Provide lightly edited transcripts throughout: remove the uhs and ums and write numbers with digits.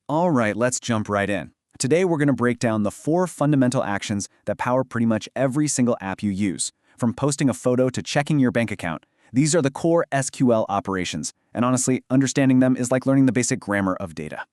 All right, let's jump right in. Today we're going to break down the 4 fundamental actions that power pretty much every single app you use. From posting a photo to checking your bank account, these are the core SQL operations, and honestly, understanding them is like learning the basic grammar of data.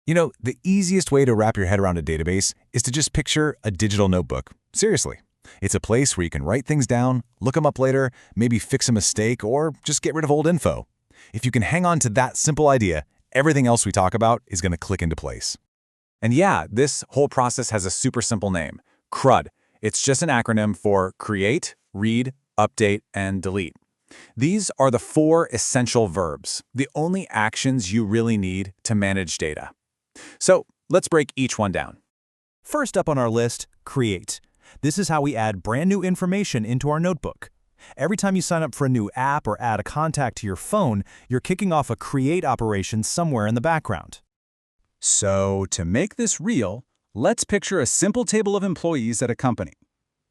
You know, the easiest way to wrap your head around a database is to just picture a digital notebook. Seriously. It's a place where you can write things down, look them up later, maybe fix a mistake, or just get rid of old info. If you can hang on to that simple idea, everything else we talk about is going to click into place. And yeah, this whole process has a super simple name, CRUD. It's just an acronym for Create, Read, Update, and Delete. These are the 4 essential verbs, the only actions you really need to manage data. So let's break each one down. First up on our list, create. This is how we add brand new information into our notebook. Every time you sign up for a new app or add a contact to your phone, you're kicking off a create operation somewhere in the background. So to make this real, let's picture a simple table of employees at a company.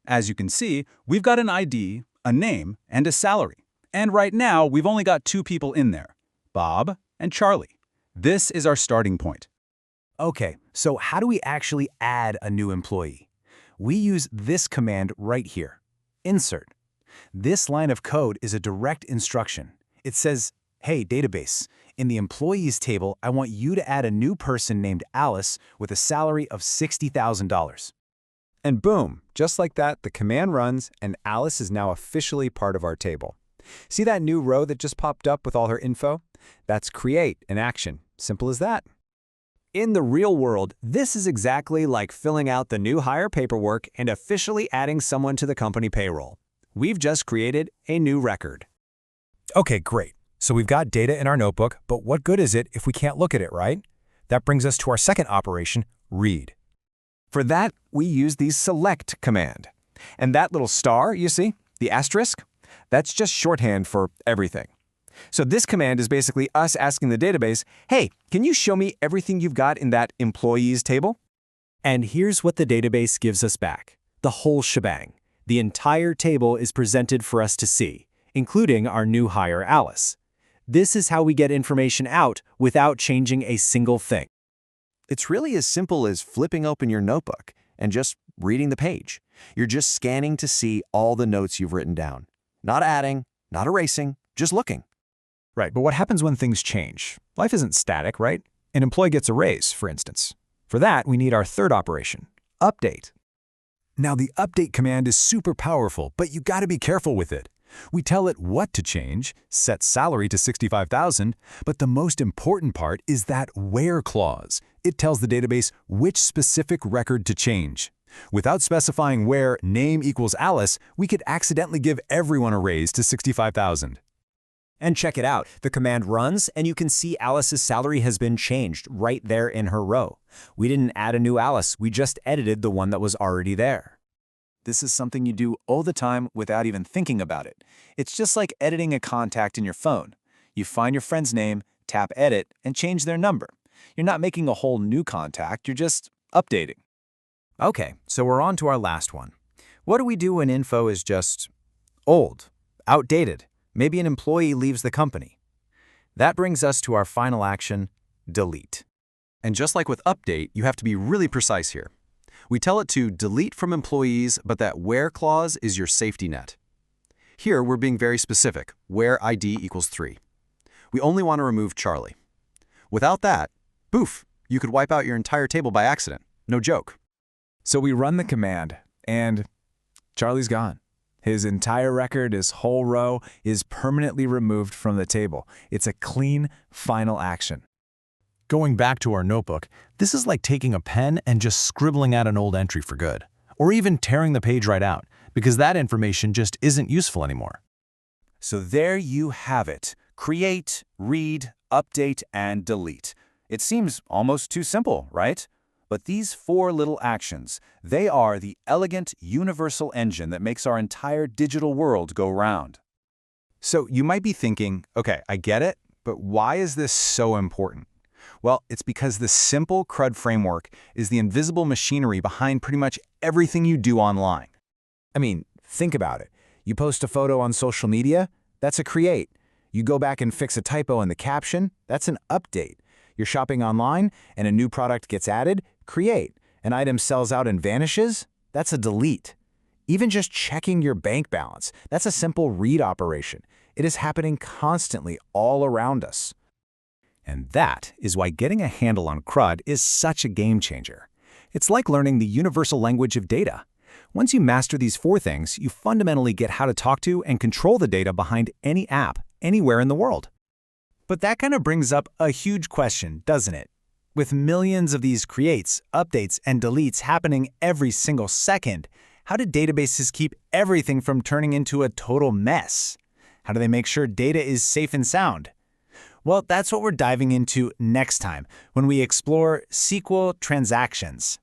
As you can see, we've got an ID, a name, and a salary. And right now, we've only got 2 people in there, Bob and Charlie. This is our starting point. Okay, so how do we actually add a new employee? We use this command right here, insert. This line of code is a direct instruction. It says, hey, database, in the employees table, I want you to add a new person named Alice with a salary of $60,000. And boom, just like that, the command runs and Alice is now officially part of our table. See that new row that just popped up with all her info? That's create in action. Simple as that. In the real world, this is exactly like filling out the new hire paperwork and officially adding someone to the company payroll. We've just created a new record. Okay, great. So we've got data in our notebook, but what good is it if we can't look at it, right? That brings us to our second operation, read. For that, we use the select command. And that little star, you see, the asterisk, that's just shorthand for everything. So this command is basically us asking the database, hey, can you show me everything you've got in that employees table? And here's what the database gives us back, the whole shebang. The entire table is presented for us to see, including our new hire, Alice. This is how we get information out without changing a single thing. It's really as simple as flipping open your notebook and just reading the page. You're just scanning to see all the notes you've written down. Not adding, not erasing, just looking. Right, but what happens when things change? Life isn't static, right? An employee gets a raise, for instance. For that, we need our third operation, update. Now, the update command is super powerful, but you got to be careful with it. We tell it what to change, set salary to $65,000, but the most important part is that where clause. It tells the database which specific record to change. Without specifying where name equals Alice, we could accidentally give everyone a raise to $65,000. And check it out. The command runs, and you can see Alice's salary has been changed right there in her row. We didn't add a new Alice, we just edited the one that was already there. This is something you do all the time without even thinking about it. It's just like editing a contact in your phone. You find your friend's name, tap edit, and change their number. You're not making a whole new contact, you're just updating. Okay, so we're on to our last one. What do we do when info is just old, outdated? Maybe an employee leaves the company. That brings us to our final action, delete. And just like with update, you have to be really precise here. We tell it to delete from employees, but that where clause is your safety net. Here, we're being very specific, where ID equals 3. We only want to remove Charlie. Without that, poof, you could wipe out your entire table by accident. No joke. So we run the command, and Charlie's gone. His entire record, his whole row, is permanently removed from the table. It's a clean, final action. Going back to our notebook, this is like taking a pen and just scribbling out an old entry for good, or even tearing the page right out, because that information just isn't useful anymore. So there you have it. Create, read, update, and delete. It seems almost too simple, right? But these 4 little actions, they are the elegant, universal engine that makes our entire digital world go round. So you might be thinking, okay, I get it, but why is this so important? Well, it's because the simple CRUD framework is the invisible machinery behind pretty much everything you do online. I mean, think about it. You post a photo on social media, that's a create. You go back and fix a typo in the caption, that's an update. You're shopping online and a new product gets added, create. An item sells out and vanishes, that's a delete. Even just checking your bank balance, that's a simple read operation. It is happening constantly all around us. And that is why getting a handle on CRUD is such a game changer. It's like learning the universal language of data. Once you master these 4 things, you fundamentally get how to talk to and control the data behind any app, anywhere in the world. But that kind of brings up a huge question, doesn't it? With millions of these creates, updates, and deletes happening every single second, how do databases keep everything from turning into a total mess? How do they make sure data is safe and sound? Well, that's what we're diving into next time when we explore SQL transactions.